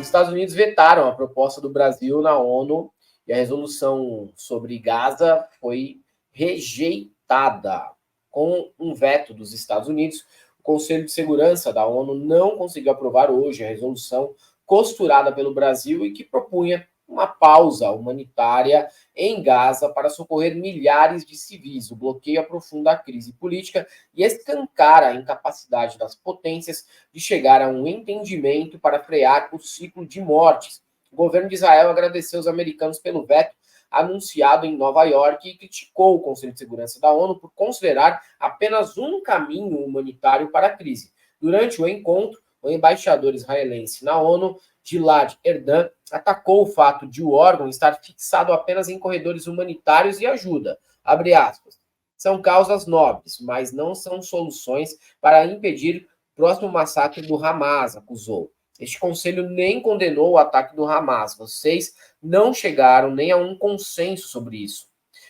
Estados Unidos vetaram a proposta do Brasil na ONU e a resolução sobre Gaza foi rejeitada. Com um veto dos Estados Unidos, o Conselho de Segurança da ONU não conseguiu aprovar hoje a resolução costurada pelo Brasil e que propunha uma pausa humanitária em Gaza para socorrer milhares de civis. O bloqueio aprofunda a crise política e escancara a incapacidade das potências de chegar a um entendimento para frear o ciclo de mortes. O governo de Israel agradeceu os americanos pelo veto anunciado em Nova York e criticou o Conselho de Segurança da ONU por considerar apenas um caminho humanitário para a crise. Durante o encontro, o embaixador israelense na ONU, Gilad Erdan, atacou o fato de o órgão estar fixado apenas em corredores humanitários e ajuda. Abre aspas. São causas nobres, mas não são soluções para impedir o próximo massacre do Hamas, acusou. Este conselho nem condenou o ataque do Hamas. Vocês não chegaram nem a um consenso sobre isso.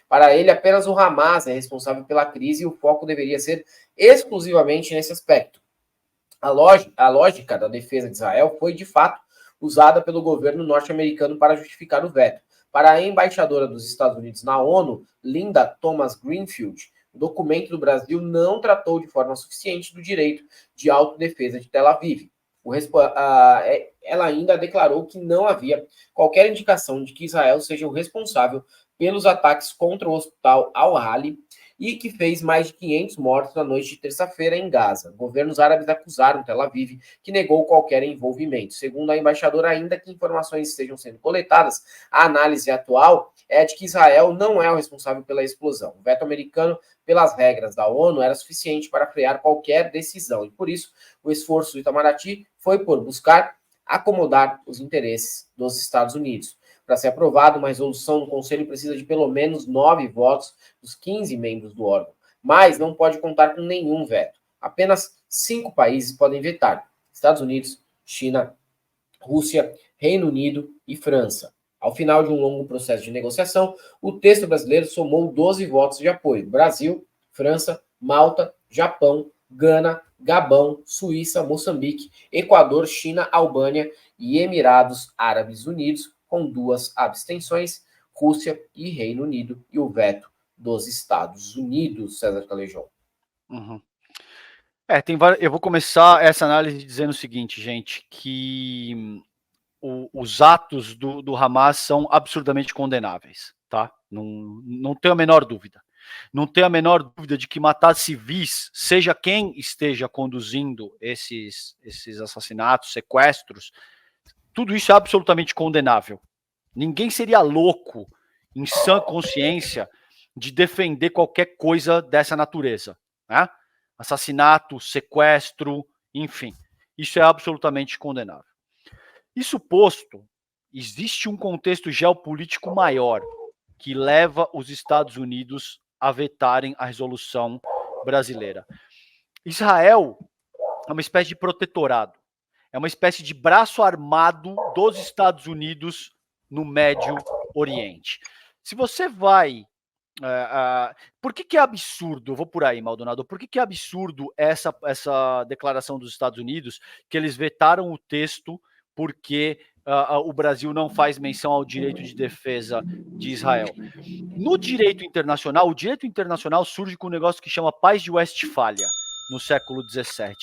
Para ele, apenas o Hamas é responsável pela crise e o foco deveria ser exclusivamente nesse aspecto. A lógica da defesa de Israel foi, de fato, usada pelo governo norte-americano para justificar o veto. Para a embaixadora dos Estados Unidos na ONU, Linda Thomas Greenfield, o documento do Brasil não tratou de forma suficiente do direito de autodefesa de Tel Aviv. Ela ainda declarou que não havia qualquer indicação de que Israel seja o responsável pelos ataques contra o hospital Al-Ahli e que fez mais de 500 mortos na noite de terça-feira em Gaza. Governos árabes acusaram Tel Aviv, que negou qualquer envolvimento. Segundo a embaixadora, ainda que informações estejam sendo coletadas, a análise atual é de que Israel não é o responsável pela explosão. O veto americano, pelas regras da ONU, era suficiente para frear qualquer decisão, e por isso o esforço do Itamaraty foi por buscar acomodar os interesses dos Estados Unidos. Para ser aprovada, uma resolução do Conselho precisa de pelo menos 9 votos dos 15 membros do órgão, mas não pode contar com nenhum veto. Apenas 5 países podem vetar: Estados Unidos, China, Rússia, Reino Unido e França. Ao final de um longo processo de negociação, o texto brasileiro somou 12 votos de apoio: Brasil, França, Malta, Japão, Gana, Gabão, Suíça, Moçambique, Equador, China, Albânia e Emirados Árabes Unidos, com 2 abstenções, Rússia e Reino Unido, e o veto dos Estados Unidos, César Calejão. Uhum. Eu vou começar essa análise dizendo o seguinte, gente, que os atos do Hamas são absurdamente condenáveis, tá? Não tenho a menor dúvida. Não tenho a menor dúvida de que matar civis, seja quem esteja conduzindo esses assassinatos, sequestros, tudo isso é absolutamente condenável. Ninguém seria louco, em sã consciência, de defender qualquer coisa dessa natureza, né? Assassinato, sequestro, enfim. Isso é absolutamente condenável. Isso posto, existe um contexto geopolítico maior que leva os Estados Unidos a vetarem a resolução brasileira. Israel é uma espécie de protetorado, é uma espécie de braço armado dos Estados Unidos no Médio Oriente. Se você vai... por que é absurdo? Eu vou por aí, Maldonado. Por que é absurdo essa declaração dos Estados Unidos, que eles vetaram o texto porque o Brasil não faz menção ao direito de defesa de Israel? No direito internacional, o direito internacional surge com um negócio que chama Paz de Westfália, no século XVII,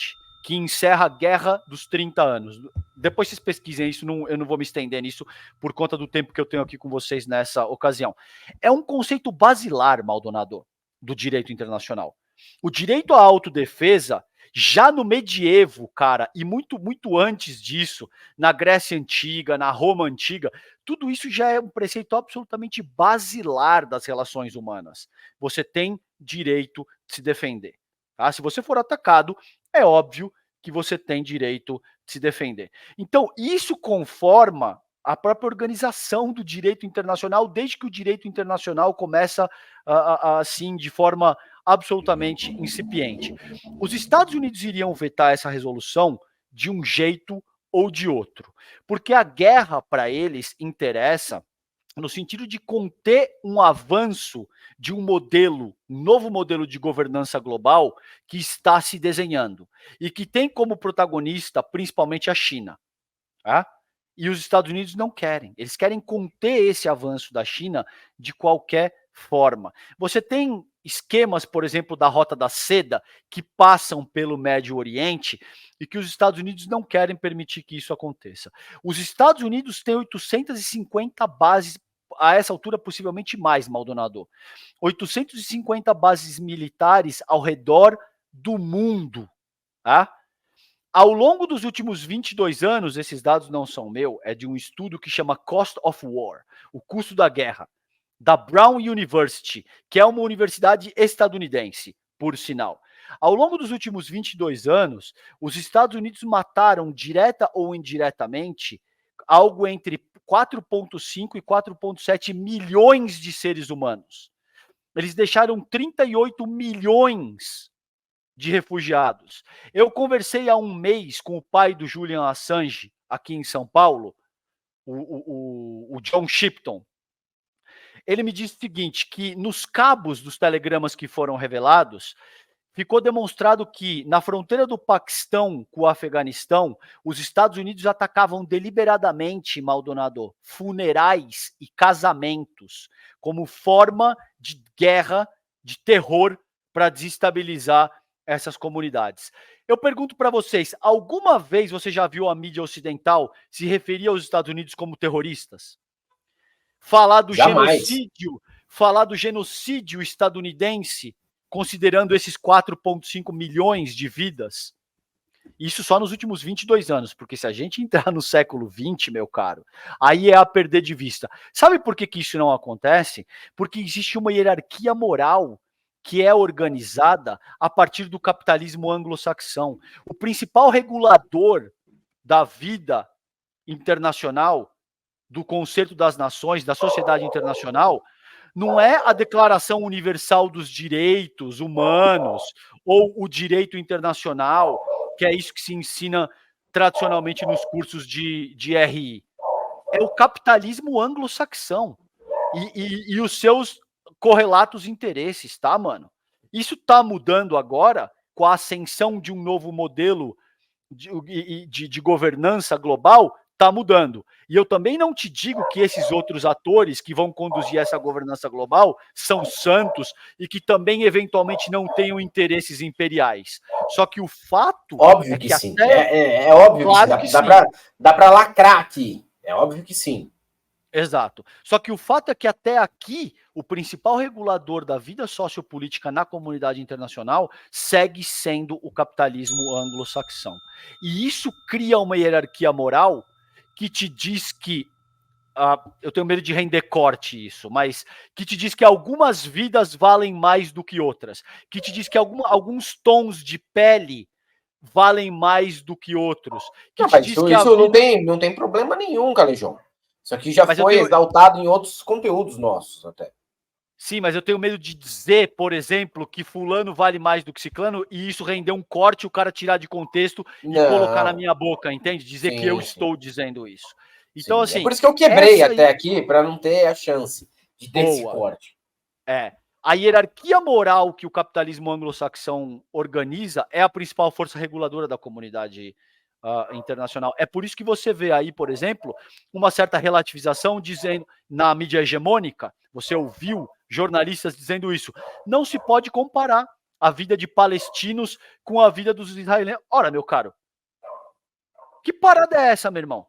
que encerra a Guerra dos 30 anos. Depois vocês pesquisem isso, eu não vou me estender nisso por conta do tempo que eu tenho aqui com vocês nessa ocasião. É um conceito basilar, Maldonado, do direito internacional. O direito à autodefesa, já no medievo, cara, e muito, muito antes disso, na Grécia Antiga, na Roma Antiga, tudo isso já é um preceito absolutamente basilar das relações humanas. Você tem direito de se defender. Tá? Se você for atacado, é óbvio que você tem direito de se defender. Então, isso conforma a própria organização do direito internacional, desde que o direito internacional começa, assim, de forma absolutamente incipiente. Os Estados Unidos iriam vetar essa resolução de um jeito ou de outro, porque a guerra, para eles, interessa no sentido de conter um avanço de um novo modelo de governança global que está se desenhando e que tem como protagonista principalmente a China. Tá? E os Estados Unidos não querem. Eles querem conter esse avanço da China de qualquer forma. Você tem esquemas, por exemplo, da Rota da Seda, que passam pelo Médio Oriente e que os Estados Unidos não querem permitir que isso aconteça. Os Estados Unidos têm 850 bases, a essa altura possivelmente mais, Maldonado. 850 bases militares ao redor do mundo, tá? Ao longo dos últimos 22 anos, esses dados não são meu, é de um estudo que chama Cost of War, o custo da guerra, da Brown University, que é uma universidade estadunidense, por sinal. Ao longo dos últimos 22 anos, os Estados Unidos mataram, direta ou indiretamente, algo entre 4,5 e 4,7 milhões de seres humanos. Eles deixaram 38 milhões de refugiados. Eu conversei há um mês com o pai do Julian Assange, aqui em São Paulo, o John Shipton. Ele me disse o seguinte, que nos cabos dos telegramas que foram revelados, ficou demonstrado que na fronteira do Paquistão com o Afeganistão, os Estados Unidos atacavam deliberadamente, Maldonado, funerais e casamentos, como forma de guerra, de terror, para desestabilizar essas comunidades. Eu pergunto para vocês, alguma vez você já viu a mídia ocidental se referir aos Estados Unidos como terroristas? Falar do genocídio estadunidense, considerando esses 4,5 milhões de vidas? Isso só nos últimos 22 anos, porque se a gente entrar no século 20, meu caro, aí é a perder de vista. Sabe por que isso não acontece? Porque existe uma hierarquia moral que é organizada a partir do capitalismo anglo-saxão. O principal regulador da vida internacional, do Concerto das Nações, da sociedade internacional, não é a Declaração Universal dos Direitos Humanos ou o direito internacional, que é isso que se ensina tradicionalmente nos cursos de RI. É o capitalismo anglo-saxão e os seus correlatos interesses, tá, mano? Isso tá mudando agora com a ascensão de um novo modelo de governança global, tá mudando. E eu também não te digo que esses outros atores que vão conduzir essa governança global são santos e que também eventualmente não tenham interesses imperiais. Só que o fato óbvio que sim. É óbvio claro que sim. Dá para lacrar aqui. É óbvio que sim. Exato. Só que o fato é que até aqui, o principal regulador da vida sociopolítica na comunidade internacional segue sendo o capitalismo anglo-saxão. E isso cria uma hierarquia moral que te diz que, eu tenho medo de render corte isso, mas que te diz que algumas vidas valem mais do que outras, que te diz que alguns tons de pele valem mais do que outros. Que não, te diz que isso não tem problema nenhum, Calejão. Isso aqui já foi exaltado em outros conteúdos nossos até. Sim, mas eu tenho medo de dizer, por exemplo, que fulano vale mais do que ciclano e isso render um corte, o cara tirar de contexto e colocar na minha boca, entende? Dizer que eu estou dizendo isso. Então, assim... É por isso que eu quebrei até aqui, para não ter a chance de ter esse corte. A hierarquia moral que o capitalismo anglo-saxão organiza é a principal força reguladora da comunidade internacional. É por isso que você vê aí, por exemplo, uma certa relativização dizendo, na mídia hegemônica, você ouviu jornalistas dizendo isso, não se pode comparar a vida de palestinos com a vida dos israelenses. Ora, meu caro, que parada é essa, meu irmão?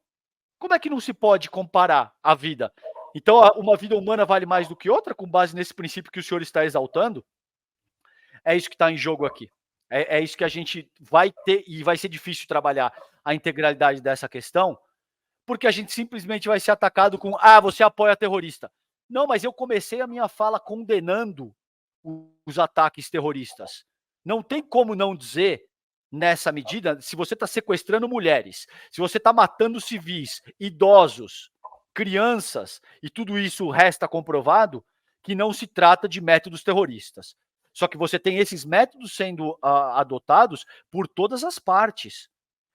Como é que não se pode comparar a vida? Então, uma vida humana vale mais do que outra, com base nesse princípio que o senhor está exaltando? É isso que está em jogo aqui. É isso que a gente vai ter, e vai ser difícil trabalhar a integralidade dessa questão, porque a gente simplesmente vai ser atacado com, você apoia terrorista. Não, mas eu comecei a minha fala condenando os ataques terroristas. Não tem como não dizer, nessa medida, se você está sequestrando mulheres, se você está matando civis, idosos, crianças, e tudo isso resta comprovado, que não se trata de métodos terroristas. Só que você tem esses métodos sendo adotados por todas as partes,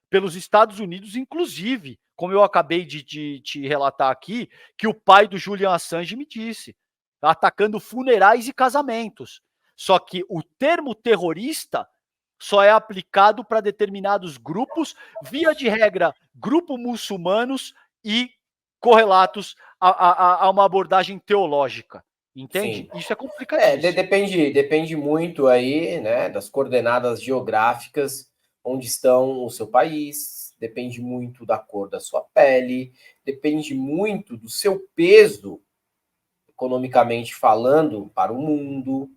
pelos Estados Unidos, inclusive, como eu acabei de te relatar aqui, que o pai do Julian Assange me disse, atacando funerais e casamentos. Só que o termo terrorista só é aplicado para determinados grupos, via de regra, grupos muçulmanos e correlatos a uma abordagem teológica. Entende? Sim. Isso é complicadíssimo. Depende muito aí, né, das coordenadas geográficas, onde estão o seu país, depende muito da cor da sua pele, depende muito do seu peso, economicamente falando, para o mundo,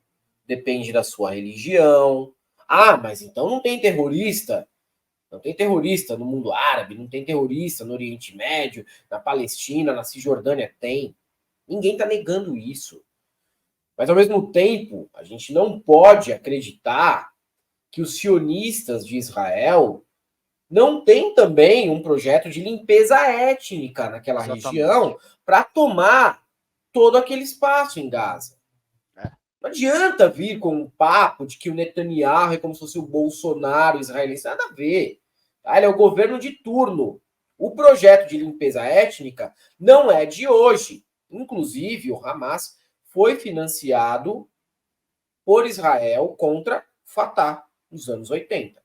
depende da sua religião. Ah, mas então não tem terrorista? Não tem terrorista no mundo árabe, não tem terrorista no Oriente Médio, na Palestina, na Cisjordânia? Tem. Ninguém está negando isso. Mas, ao mesmo tempo, a gente não pode acreditar que os sionistas de Israel não têm também um projeto de limpeza étnica naquela região para tomar todo aquele espaço em Gaza. Não adianta vir com um papo de que o Netanyahu é como se fosse o Bolsonaro israelense. Nada a ver. Tá? Ele é o governo de turno. O projeto de limpeza étnica não é de hoje. Inclusive, o Hamas foi financiado por Israel contra Fatah nos anos 80.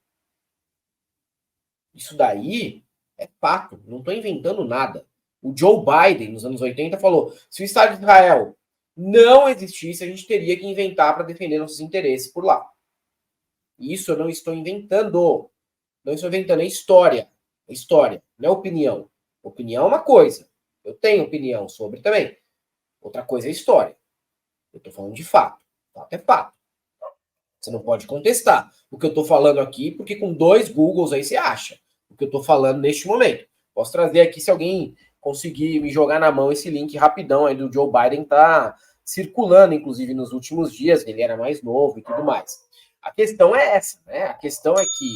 Isso daí é fato, não estou inventando nada. O Joe Biden, nos anos 80, falou: se o Estado de Israel não existisse, a gente teria que inventar para defender nossos interesses por lá. Isso eu não estou inventando. Não estou inventando, é história. É história, não é opinião. Opinião é uma coisa. Eu tenho opinião sobre também. Outra coisa é história. Eu estou falando de fato. Fato é fato. Você não pode contestar o que eu estou falando aqui, porque com 2 Googles aí você acha o que eu estou falando neste momento. Posso trazer aqui, se alguém conseguir me jogar na mão, esse link rapidão aí do Joe Biden, tá circulando, inclusive, nos últimos dias, ele era mais novo e tudo mais. A questão é essa, né? A questão é que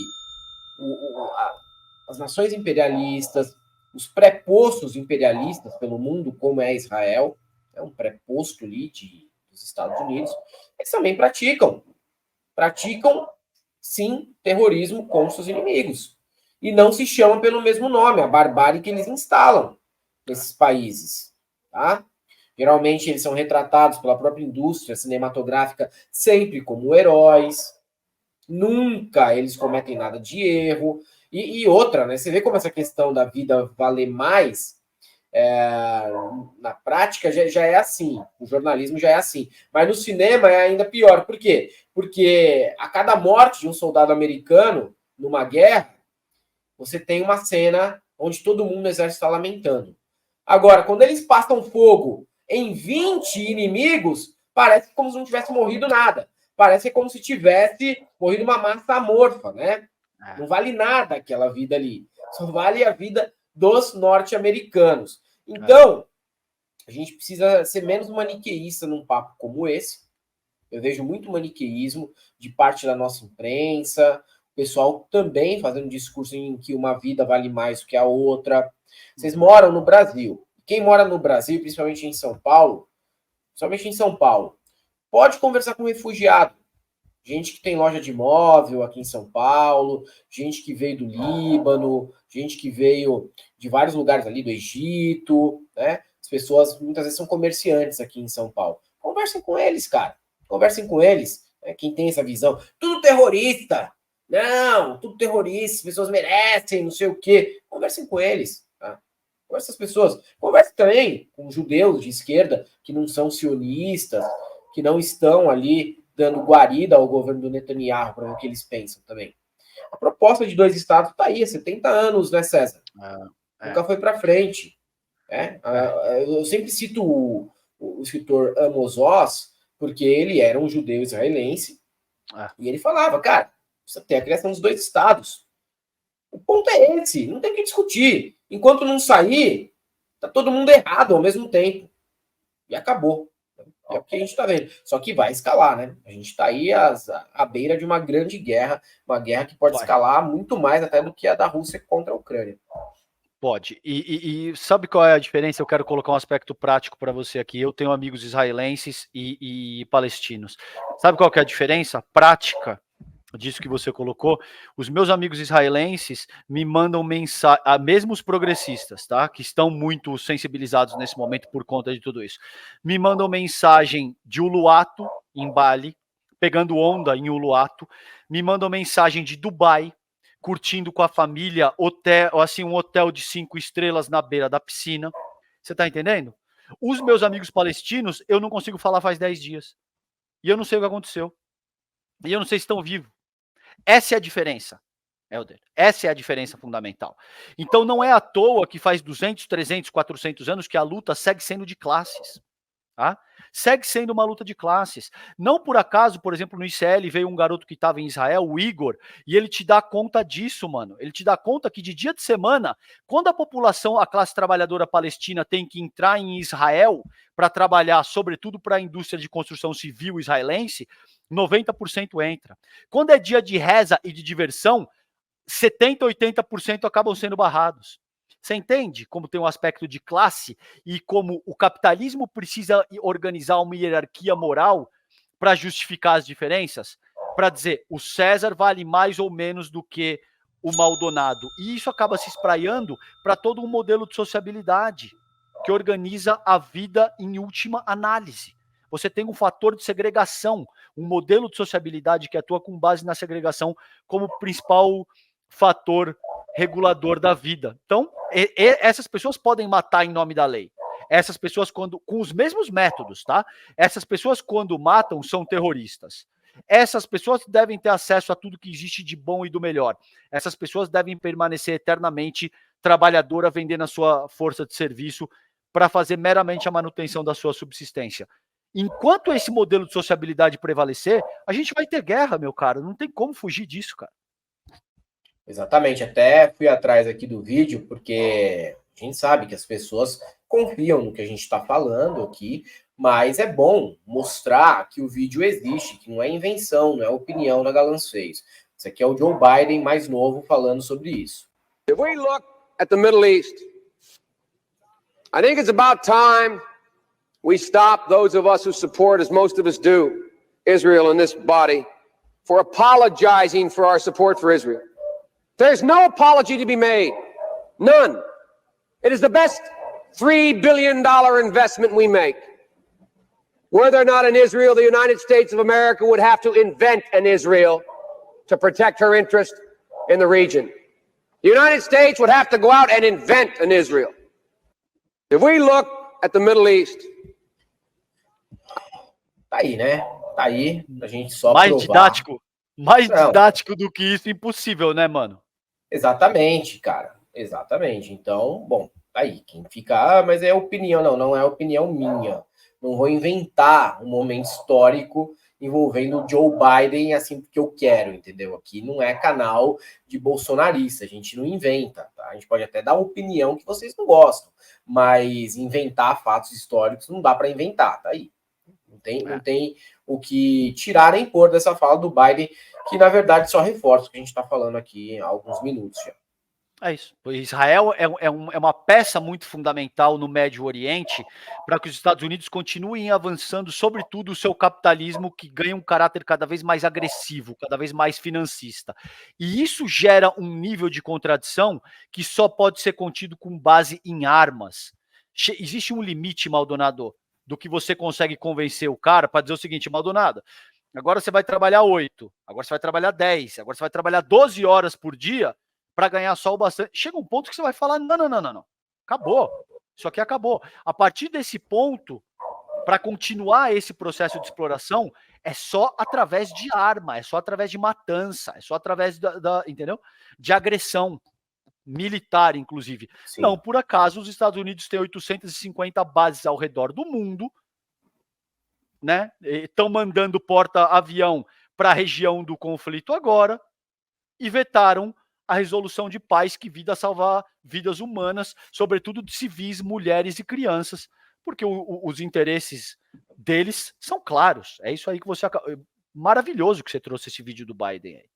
as nações imperialistas, os prepostos imperialistas pelo mundo, como é Israel, é um preposto ali dos Estados Unidos, eles também praticam, sim, terrorismo contra os inimigos. E não se chama pelo mesmo nome, a barbárie que eles instalam nesses países. Tá? Geralmente eles são retratados pela própria indústria cinematográfica sempre como heróis. Nunca eles cometem nada de erro. E outra, né? Você vê como essa questão da vida valer mais, na prática já é assim, o jornalismo já é assim, mas no cinema é ainda pior. Por quê? Porque a cada morte de um soldado americano numa guerra, você tem uma cena onde todo mundo no exército está lamentando. Agora, quando eles passam fogo em 20 inimigos, parece como se não tivesse morrido nada. Parece como se tivesse morrido uma massa amorfa, né? Não vale nada aquela vida ali. Só vale a vida dos norte-americanos. Então, a gente precisa ser menos maniqueísta num papo como esse. Eu vejo muito maniqueísmo de parte da nossa imprensa, o pessoal também fazendo discurso em que uma vida vale mais do que a outra. Vocês moram no Brasil. Quem mora no Brasil, principalmente em São Paulo, pode conversar com um refugiado. Gente que tem loja de imóvel aqui em São Paulo, gente que veio do Líbano, gente que veio de vários lugares ali do Egito, né? As pessoas muitas vezes são comerciantes aqui em São Paulo. Conversem com eles, cara. Conversem com eles. Né? Quem tem essa visão. Tudo terrorista. Não, tudo terrorista. As pessoas merecem, não sei o quê. Conversem com eles. Tá? Com essas pessoas. Conversem também com judeus de esquerda que não são sionistas, que não estão ali dando guarida ao governo do Netanyahu para ver o que eles pensam também. A proposta de 2 estados está aí há 70 anos, né, César? Nunca foi para frente. Eu sempre cito o escritor Amos Oz, porque ele era um judeu israelense, e ele falava, cara, precisa ter a criação dos 2 estados. O ponto é esse, não tem o que discutir. Enquanto não sair, tá todo mundo errado ao mesmo tempo. E acabou. É o que a gente está vendo. Só que vai escalar, né? A gente está aí à beira de uma grande guerra, uma guerra que pode escalar muito mais até do que a da Rússia contra a Ucrânia. Pode. E sabe qual é a diferença? Eu quero colocar um aspecto prático para você aqui. Eu tenho amigos israelenses e palestinos. Sabe qual que é a diferença prática disso que você colocou? Os meus amigos israelenses me mandam mensagem, mesmo os progressistas, tá? Que estão muito sensibilizados nesse momento por conta de tudo isso. Me mandam mensagem de Uluato, em Bali, pegando onda em Uluato. Me mandam mensagem de Dubai, curtindo com a família, hotel, assim, um hotel de 5 estrelas na beira da piscina. Você tá entendendo? Os meus amigos palestinos, eu não consigo falar faz 10 dias. E eu não sei o que aconteceu. E eu não sei se estão vivos. Essa é a diferença, Helder. Essa é a diferença fundamental. Então não é à toa que faz 200, 300, 400 anos que a luta segue sendo de classes. Tá? Segue sendo uma luta de classes. Não por acaso, por exemplo, no ICL veio um garoto que estava em Israel, o Igor, e ele te dá conta disso, mano. Ele te dá conta que de dia de semana, quando a população, a classe trabalhadora palestina tem que entrar em Israel para trabalhar, sobretudo para a indústria de construção civil israelense, 90% entra. Quando é dia de reza e de diversão, 70%, 80% acabam sendo barrados. Você entende como tem um aspecto de classe e como o capitalismo precisa organizar uma hierarquia moral para justificar as diferenças? Para dizer, o César vale mais ou menos do que o Maldonado. E isso acaba se espraiando para todo um modelo de sociabilidade que organiza a vida em última análise. Você tem um fator de segregação, um modelo de sociabilidade que atua com base na segregação como principal fator regulador da vida. Então, essas pessoas podem matar em nome da lei. Essas pessoas, quando com os mesmos métodos, tá? Essas pessoas, quando matam, são terroristas. Essas pessoas devem ter acesso a tudo que existe de bom e do melhor. Essas pessoas devem permanecer eternamente trabalhadora, vendendo a sua força de serviço para fazer meramente a manutenção da sua subsistência. Enquanto esse modelo de sociabilidade prevalecer, a gente vai ter guerra, meu cara. Não tem como fugir disso, cara. Exatamente, até fui atrás aqui do vídeo, porque a gente sabe que as pessoas confiam no que a gente está falando aqui, mas é bom mostrar que o vídeo existe, que não é invenção, não é opinião da Galãs fez. Isso aqui é o Joe Biden mais novo falando sobre isso. If we look at the Middle East, I think it's about time we stop, those of us who support, as most of us do, Israel in this body, for apologizing for our support for Israel. There's no apology to be made. None. It is the best $3 billion investment we make. Were there not an Israel, the United States of America would have to invent an Israel to protect her interest in the region. The United States would have to go out and invent an Israel. If we look at the Middle East... Tá aí, né? Tá aí, a gente só mais provar. Mais didático do que isso, impossível, né, mano? Exatamente, cara. Exatamente. Então, bom, tá aí. Quem fica, mas é opinião, não é opinião minha. Não vou inventar um momento histórico envolvendo o Joe Biden assim porque eu quero, entendeu? Aqui não é canal de bolsonarista, a gente não inventa, tá? A gente pode até dar uma opinião que vocês não gostam, mas inventar fatos históricos não dá para inventar, tá aí. Não tem o que tirar nem pôr dessa fala do Biden, que na verdade só reforça o que a gente está falando aqui há alguns minutos já. É isso. Israel é uma peça muito fundamental no Médio Oriente para que os Estados Unidos continuem avançando, sobretudo o seu capitalismo, que ganha um caráter cada vez mais agressivo, cada vez mais financista. E isso gera um nível de contradição que só pode ser contido com base em armas. Existe um limite, Maldonado, do que você consegue convencer o cara para dizer o seguinte: Maldonado, agora você vai trabalhar 8, agora você vai trabalhar 10, agora você vai trabalhar 12 horas por dia para ganhar só o bastante. Chega um ponto que você vai falar: não. Acabou. Isso aqui acabou. A partir desse ponto, para continuar esse processo de exploração, é só através de arma, é só através de matança, é só através entendeu? De agressão militar, inclusive. Sim. Não por acaso os Estados Unidos têm 850 bases ao redor do mundo, né? Estão mandando porta-avião para a região do conflito agora e vetaram a resolução de paz que visa salvar vidas humanas, sobretudo de civis, mulheres e crianças, porque os interesses deles são claros. É isso aí que você... Maravilhoso que você trouxe esse vídeo do Biden aí.